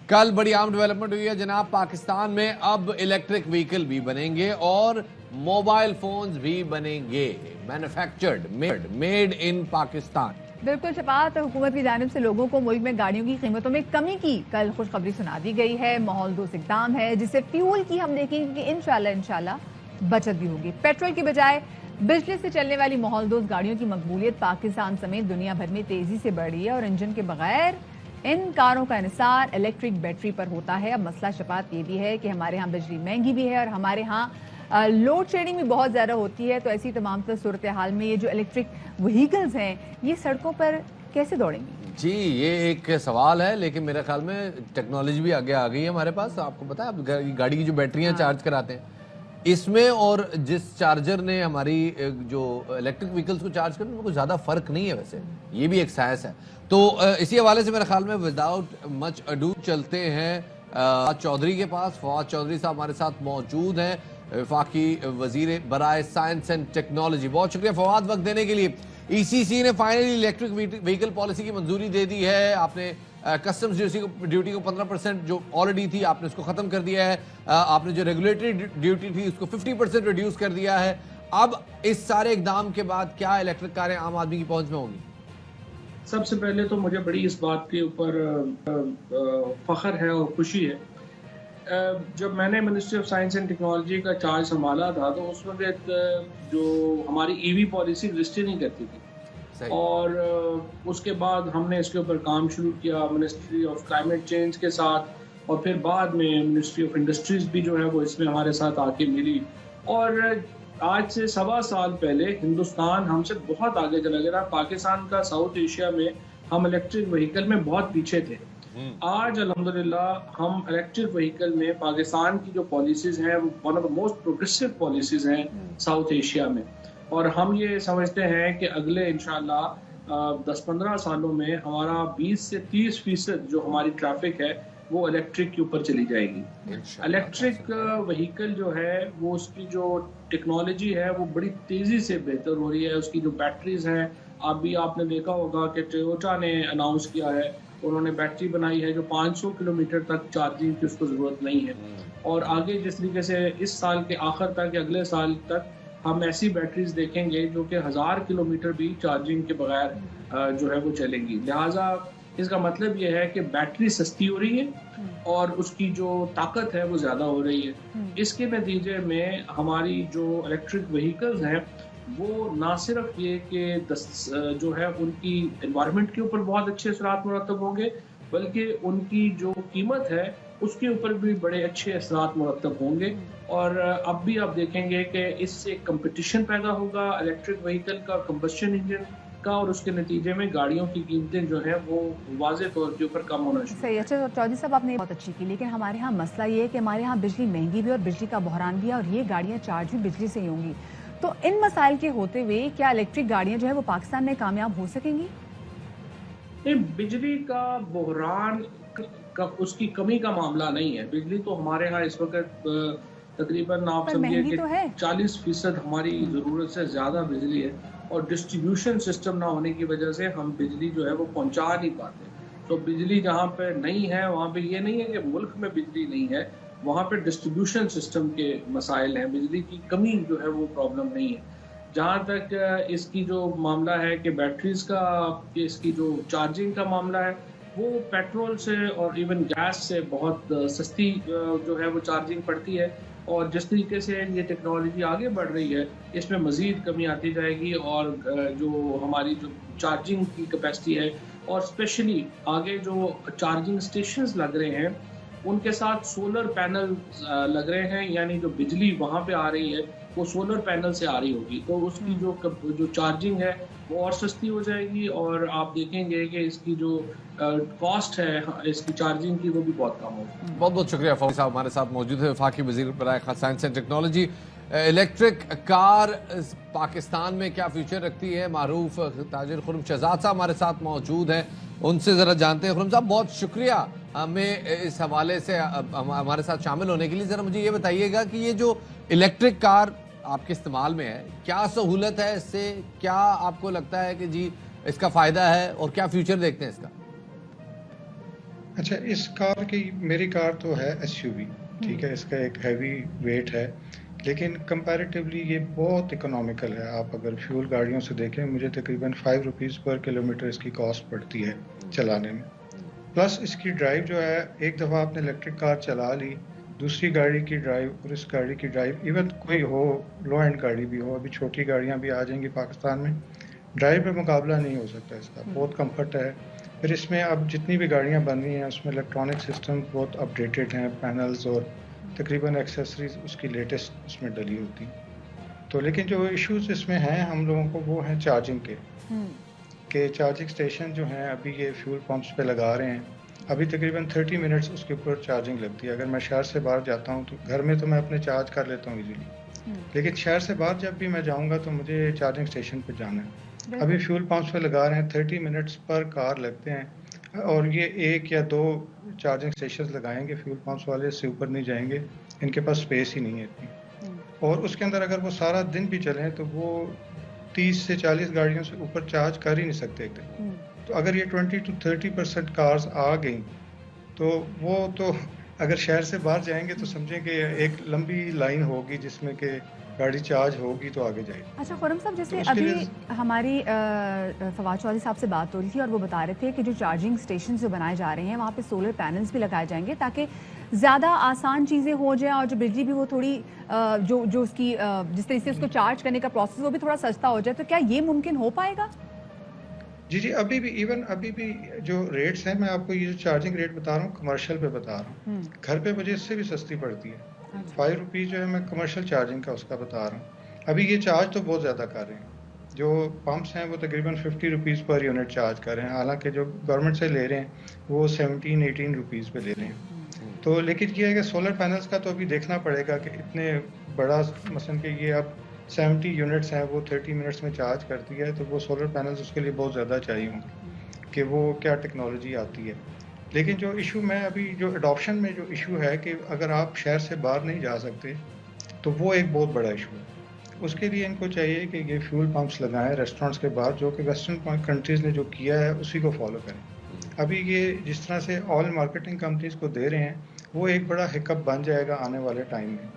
कल बड़ी अहम डेवलपमेंट हुई है जनाब। पाकिस्तान में अब इलेक्ट्रिक व्हीकल भी बनेंगे और मोबाइल फोन्स भी बनेंगे, मैन्युफैक्चर्ड मेड इन पाकिस्तान। बिल्कुल शफात, हुकूमत की जानिब से लोगों को मुल्क में गाड़ियों की कीमतों में कमी की कल खुशखबरी सुना दी गई है। माहौल दोस्त इक़दाम है जिससे फ्यूल की हम देखेंगे कि इंशाल्लाह बचत भी होगी। पेट्रोल की बजाय बिजली से चलने वाली माहौल दोस्त गाड़ियों की मकबूलियत पाकिस्तान समेत दुनिया भर में तेजी से बढ़ रही है और इंजन के बगैर इन कारों का इंसार इलेक्ट्रिक बैटरी पर होता है। अब मसला शफात ये भी है कि हमारे यहाँ बिजली महंगी भी है और हमारे यहाँ लोड शेडिंग भी बहुत ज़्यादा होती है। तो ऐसी तमाम सूरत हाल में ये जो इलेक्ट्रिक व्हीकल्स हैं ये सड़कों पर कैसे दौड़ेंगी? जी, ये एक सवाल है, लेकिन मेरे ख्याल में टेक्नोलॉजी भी आगे आ गई है हमारे पास। आपको पता है, आप गाड़ी की जो बैटरियाँ चार्ज कराते हैं इसमें और जिस चार्जर ने हमारी जो इलेक्ट्रिक व्हीकल्स को चार्ज करने में कोई ज़्यादा फर्क नहीं है। वैसे ये भी एक साइंस है। तो इसी हवाले से मेरे ख्याल में विदाउट मच अडू चलते हैं फवाद चौधरी के पास। फवाद चौधरी साहब हमारे साथ मौजूद हैं, वफाकी वजीर बराए साइंस एंड टेक्नोलॉजी। बहुत शुक्रिया फवाद वक्त देने के लिए। ईसीसी ने फाइनली इलेक्ट्रिक व्हीकल पॉलिसी की मंजूरी दे दी है। आपने कस्टम्स ड्यूटी को 15% जो ऑलरेडी थी आपने उसको खत्म कर दिया है। आपने जो रेगुलेटरी ड्यूटी थी उसको 50% रिड्यूस कर दिया है। अब इस सारे इकदाम के बाद क्या इलेक्ट्रिक कारें आम आदमी की पहुंच में होंगी? सबसे पहले तो मुझे बड़ी इस बात के ऊपर फख्र है और खुशी है। जब मैंने ministry of science and technology का चार्ज संभाला था तो उस वक्त जो हमारी ईवी पॉलिसी रजिस्टर नहीं करती थी और उसके बाद हमने इसके ऊपर काम शुरू किया मिनिस्ट्री ऑफ क्लाइमेट चेंज के साथ और फिर बाद में मिनिस्ट्री ऑफ इंडस्ट्रीज भी जो है वो इसमें हमारे साथ आके मिली। और आज से 1.25 साल पहले हिंदुस्तान हमसे बहुत आगे चला गया था। पाकिस्तान का साउथ एशिया में हम इलेक्ट्रिक व्हीकल में बहुत पीछे थे। आज अल्हम्दुलिल्लाह हम इलेक्ट्रिक व्हीकल में पाकिस्तान की जो पॉलिसीज हैं वो one of the most progressive policies हैं साउथ एशिया में। और हम ये समझते हैं कि अगले इंशाल्लाह 10-15 सालों में हमारा 20 से 30% जो हमारी ट्रैफिक है वो इलेक्ट्रिक के ऊपर चली जाएगी। इलेक्ट्रिक व्हीकल जो है वो उसकी जो टेक्नोलॉजी है वो बड़ी तेज़ी से बेहतर हो रही है। उसकी जो बैटरीज हैं, आपने देखा होगा कि टोयोटा ने अनाउंस किया है, उन्होंने बैटरी बनाई है जो 500 किलोमीटर तक चार्जिंग की उसको ज़रूरत नहीं है। और आगे जिस तरीके से इस साल के आखिर तक या अगले साल तक हम ऐसी बैटरीज देखेंगे जो कि 1000 किलोमीटर भी चार्जिंग के बगैर जो है वो चलेंगी। लिहाजा इसका मतलब ये है कि बैटरी सस्ती हो रही है और उसकी जो ताकत है वो ज़्यादा हो रही है। इसके नतीजे में हमारी जो इलेक्ट्रिक व्हीकल्स हैं वो ना सिर्फ ये कि जो है उनकी एनवायरनमेंट के ऊपर बहुत अच्छे असरात मुरतब होंगे, बल्कि उनकी जो कीमत है उसके ऊपर भी बड़े अच्छे असरात मुरतब होंगे। और अब भी आप देखेंगे कि इससे कंपटीशन पैदा होगा इलेक्ट्रिक व्हीकल का, कंबस्शन इंजन का, और उसके नतीजे में गाड़ियों की कीमतें जो है वो वाज़ेह तौर के ऊपर कम होना शुरू। सही। अच्छा चौधरी साहब, आपने बहुत अच्छी की, लेकिन हमारे यहाँ मसला ये है कि हमारे यहाँ बिजली महंगी भी और बिजली का बहरान भी है और ये गाड़ियाँ चार्ज भी बिजली से ही होंगी। तो इन मसाइल के होते हुए क्या इलेक्ट्रिक गाड़ियाँ जो है वो पाकिस्तान में कामयाब हो सकेंगी? बिजली का बहरान का उसकी कमी का मामला नहीं है। बिजली तो हमारे यहाँ इस वक्त तकरीबन आप समझिए कि 40% हमारी ज़रूरत से ज़्यादा बिजली है और डिस्ट्रीब्यूशन सिस्टम ना होने की वजह से हम बिजली जो है वो पहुंचा नहीं पाते। तो बिजली जहाँ पे नहीं है वहाँ पे ये नहीं है कि मुल्क में बिजली नहीं है, वहाँ पे डिस्ट्रीब्यूशन सिस्टम के मसाइल हैं। बिजली की कमी जो है वो प्रॉब्लम नहीं है। जहाँ तक इसकी जो मामला है कि बैटरीज का, इसकी जो चार्जिंग का मामला है वो पेट्रोल से और इवन गैस से बहुत सस्ती जो है वो चार्जिंग पड़ती है। और जिस तरीके से ये टेक्नोलॉजी आगे बढ़ रही है इसमें मज़ीद कमी आती जाएगी और जो हमारी जो चार्जिंग की कैपेसिटी है और स्पेशली आगे जो चार्जिंग स्टेशंस लग रहे हैं उनके साथ सोलर पैनल लग रहे हैं, यानी जो बिजली वहाँ पे आ रही है वो सोलर पैनल से आ रही होगी। तो उसकी जो चार्जिंग है वो और सस्ती हो जाएगी और आप देखेंगे कि इसकी जो कॉस्ट है इसकी चार्जिंग की वो भी बहुत कम होगी। बहुत बहुत शुक्रिया फौजी साहब हमारे साथ मौजूद है, वफाकी वज़ीर बराए science and technology. Electric car Pakistan में क्या फ्यूचर रखती है, मारूफ ताजिर खुर्रम शहजाद साहब हमारे साथ मौजूद हैं, उनसे ज़रा जानते हैं। खुर्रम साहब बहुत शुक्रिया हमें इस हवाले से हमारे साथ शामिल होने के लिए। ज़रा मुझे ये बताइएगा कि ये जो इलेक्ट्रिक कार आपके इस्तेमाल में है, क्या सहूलत है इससे, क्या आपको लगता है कि जी इसका फायदा है और क्या फ्यूचर देखते हैं इसका? अच्छा, इस कार की, मेरी कार तो है एसयूवी, ठीक है, इसका एक हैवी वेट है, लेकिन कंपैरेटिवली ये बहुत इकोनॉमिकल है। आप अगर फ्यूल गाड़ियों से देखें, मुझे तकरीबन 5 रुपीज़ पर किलोमीटर इसकी कॉस्ट पड़ती है चलाने में। प्लस इसकी ड्राइव जो है, एक दफ़ा आपने इलेक्ट्रिक कार चला ली, दूसरी गाड़ी की ड्राइव और इस गाड़ी की ड्राइव, इवन कोई हो लो एंड गाड़ी भी हो, अभी छोटी गाड़ियाँ भी आ जाएंगी पाकिस्तान में, ड्राइव में मुकाबला नहीं हो सकता इसका, बहुत कम्फर्ट है। फिर इसमें अब जितनी भी गाड़ियाँ बन रही हैं उसमें इलेक्ट्रॉनिक सिस्टम बहुत अपडेटेड हैं, पैनल्स और तकरीबन एक्सेसरीज उसकी लेटेस्ट उसमें डली होती। तो लेकिन जो इश्यूज इसमें हैं हम लोगों को, वो हैं चार्जिंग के चार्जिंग स्टेशन जो हैं अभी ये फ्यूल पंप्स पे लगा रहे हैं, अभी तकरीबन 30 मिनट्स उसके ऊपर चार्जिंग लगती है। अगर मैं शहर से बाहर जाता हूँ तो घर में तो मैं अपने चार्ज कर लेता हूँ इजीली, लेकिन शहर से बाहर जब भी मैं जाऊँगा तो मुझे चार्जिंग स्टेशन पे जाना है। अभी फ्यूल पंप्स पे लगा रहे हैं, 30 मिनट्स पर कार लगते हैं, और ये 1 या 2 चार्जिंग स्टेशन लगाएंगे फ्यूल पंप्स वाले, इससे ऊपर नहीं जाएंगे, इनके पास स्पेस ही नहीं है इतनी। और उसके अंदर अगर वो सारा दिन भी चलें तो वो 30 से 40 गाड़ियों से ऊपर चार्ज कर ही नहीं सकते एक दिन। तो अगर ये 20 to 30% कार्स आ गई तो वो तो अगर शहर से बाहर जाएंगे तो समझें कि एक लंबी लाइन होगी जिसमें कि गाड़ी चार्ज होगी तो आगे जाएगी। अच्छा खुर्रम साहब, जैसे तो अभी हमारी फवाद चौधरी साहब से बात हो रही थी और वो बता रहे थे कि जो चार्जिंग स्टेशन जो बनाए जा रहे हैं वहाँ पे सोलर पैनल्स भी लगाए जाएंगे ताकि ज़्यादा आसान चीज़ें हो जाए और जो बिजली भी वो थोड़ी जो उसकी जिस तरीके से उसको चार्ज करने का प्रोसेस वो भी थोड़ा सस्ता हो जाए, तो क्या ये मुमकिन हो पाएगा? जी, अभी भी जो रेट्स हैं, मैं आपको ये जो चार्जिंग रेट बता रहा हूँ कमर्शियल पे बता रहा हूँ, घर पे मुझे इससे भी सस्ती पड़ती है। 5 रुपीज़ जो है मैं कमर्शियल चार्जिंग का उसका बता रहा हूँ। अभी ये चार्ज तो बहुत ज़्यादा कर रहे हैं, जो पंप्स हैं वो तकरीबन 50 रुपीज़ पर यूनिट चार्ज कर रहे हैं, हालांकि जो गवर्नमेंट से ले रहे हैं वो 17-18 रुपीज़ पे ले रहे हैं। तो लेकिन ये है कि सोलर पैनल्स का तो अभी देखना पड़ेगा कि इतने बड़ा, मसलन कि ये अब 70 यूनिट्स हैं, वो 30 मिनट्स में चार्ज करती है, तो वो सोलर पैनल्स उसके लिए बहुत ज़्यादा चाहिए होंगे कि वो क्या टेक्नोलॉजी आती है। लेकिन जो इशू मैं अभी जो अडॉप्शन में जो इशू है कि अगर आप शहर से बाहर नहीं जा सकते तो वो एक बहुत बड़ा इशू है। उसके लिए इनको चाहिए कि ये फ्यूल पंप्स लगाएं रेस्टोरेंट्स के बाहर, जो कि वेस्टर्न कंट्रीज़ ने जो किया है उसी को फॉलो करें। अभी ये जिस तरह से ऑयल मार्केटिंग कंपनीज़ को दे रहे हैं वो एक बड़ा हिकअप बन जाएगा आने वाले टाइम में।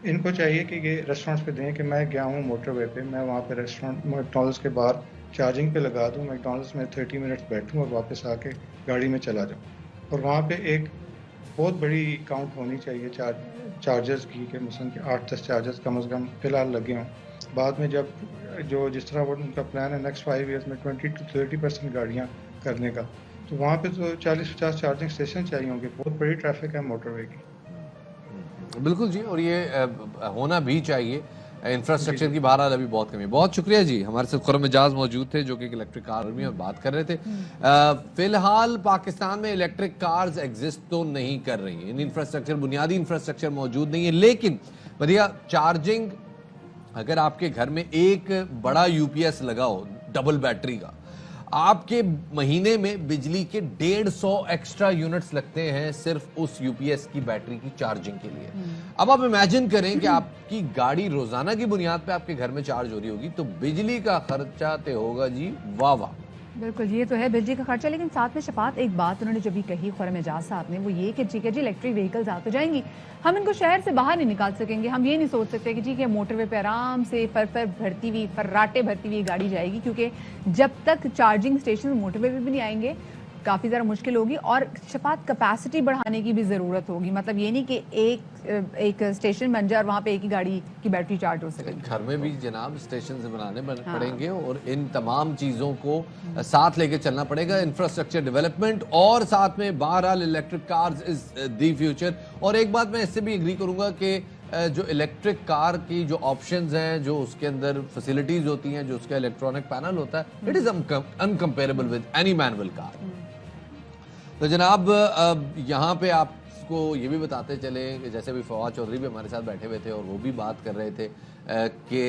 इनको चाहिए कि ये रेस्टोरेंट्स पे दें कि मैं गया हूँ मोटरवे पे, मैं वहाँ पे रेस्टोरेंट मैकडॉनल्ड्स के बाहर चार्जिंग पे लगा दूँ, मैकडॉनल्ड्स में 30 मिनट्स बैठूँ और वापस आके गाड़ी में चला जाऊँ। और वहाँ पे एक बहुत बड़ी काउंट होनी चाहिए चार्जर्स की, कि मसलन कि 8-10 चार्जर्स कम से कम फ़िलहाल लगे हों। बाद में जब जो जिस तरह वो उनका प्लान है नेक्स्ट 5 ईयर्स में 20 to 30% गाड़ियाँ करने का, तो वहाँ पे तो 40-50 चार्जिंग स्टेशन चाहिए होंगे। बहुत बड़ी ट्रैफिक है मोटरवे की। बिल्कुल जी, और ये होना भी चाहिए। इंफ्रास्ट्रक्चर की बहरहाल अभी बहुत कमी है। बहुत शुक्रिया जी, हमारे साथ खुर्रम एजाज मौजूद थे जो कि इलेक्ट्रिक कार में बात कर रहे थे। फिलहाल पाकिस्तान में इलेक्ट्रिक कार्स एग्जिस्ट तो नहीं कर रही हैं, इंफ्रास्ट्रक्चर, बुनियादी इंफ्रास्ट्रक्चर मौजूद नहीं है, लेकिन बढ़िया चार्जिंग, अगर आपके घर में एक बड़ा यूपीएस लगा हो डबल बैटरी का, आपके महीने में बिजली के 150 एक्स्ट्रा यूनिट्स लगते हैं सिर्फ उस यूपीएस की बैटरी की चार्जिंग के लिए। अब आप इमेजिन करें कि आपकी गाड़ी रोजाना की बुनियाद पे आपके घर में चार्ज हो रही होगी तो बिजली का खर्चा तो होगा जी वाह वाह। बिल्कुल, ये तो है बिजली का खर्चा, लेकिन साथ में शफात एक बात उन्होंने जो भी कही खुर्रम एजाज साहब ने, वो ये कि ठीक है जी इलेक्ट्रिक व्हीकल्स आ तो जाएंगी, हम इनको शहर से बाहर नहीं निकाल सकेंगे। हम ये नहीं सोच सकते कि ठीक है मोटरवे पे आराम से फर्राटे भरती हुई गाड़ी जाएगी, क्योंकि जब तक चार्जिंग स्टेशन मोटरवे पे भी नहीं आएंगे काफ़ी ज़्यादा मुश्किल होगी। और शफात कैपेसिटी बढ़ाने की भी ज़रूरत होगी, मतलब ये नहीं कि एक स्टेशन बन जाए और वहाँ पे एक ही गाड़ी की बैटरी चार्ज हो सके। घर में भी जनाब स्टेशन बनाने पड़ेंगे और इन तमाम चीज़ों को साथ लेके चलना पड़ेगा, इंफ्रास्ट्रक्चर डेवलपमेंट और साथ में बहरहाल electric cars is the future. और एक बात मैं इससे भी एग्री करूंगा कि जो इलेक्ट्रिक कार की जो ऑप्शंस हैं, जो उसके अंदर फैसिलिटीज होती हैं, जो उसका इलेक्ट्रॉनिक पैनल होता है, it is uncomparable with any manual car. तो जनाब यहाँ पे आपको ये भी बताते चले कि जैसे अभी फवाद चौधरी भी हमारे साथ बैठे हुए थे और वो भी बात कर रहे थे कि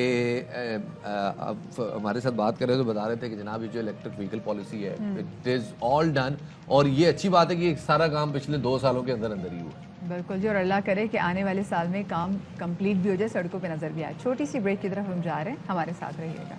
हमारे साथ बात कर रहे थे तो बता रहे थे कि जनाब ये जो इलेक्ट्रिक व्हीकल पॉलिसी है इट इज़ ऑल डन, और ये अच्छी बात है कि सारा काम पिछले 2 सालों के अंदर अंदर ही हुआ है। बिल्कुल जी, और अल्लाह करे कि आने वाले साल में काम कंप्लीट भी हो जाए, सड़कों पे नजर भी आए। छोटी सी ब्रेक की तरफ हम जा रहे हैं, हमारे साथ रहिएगा।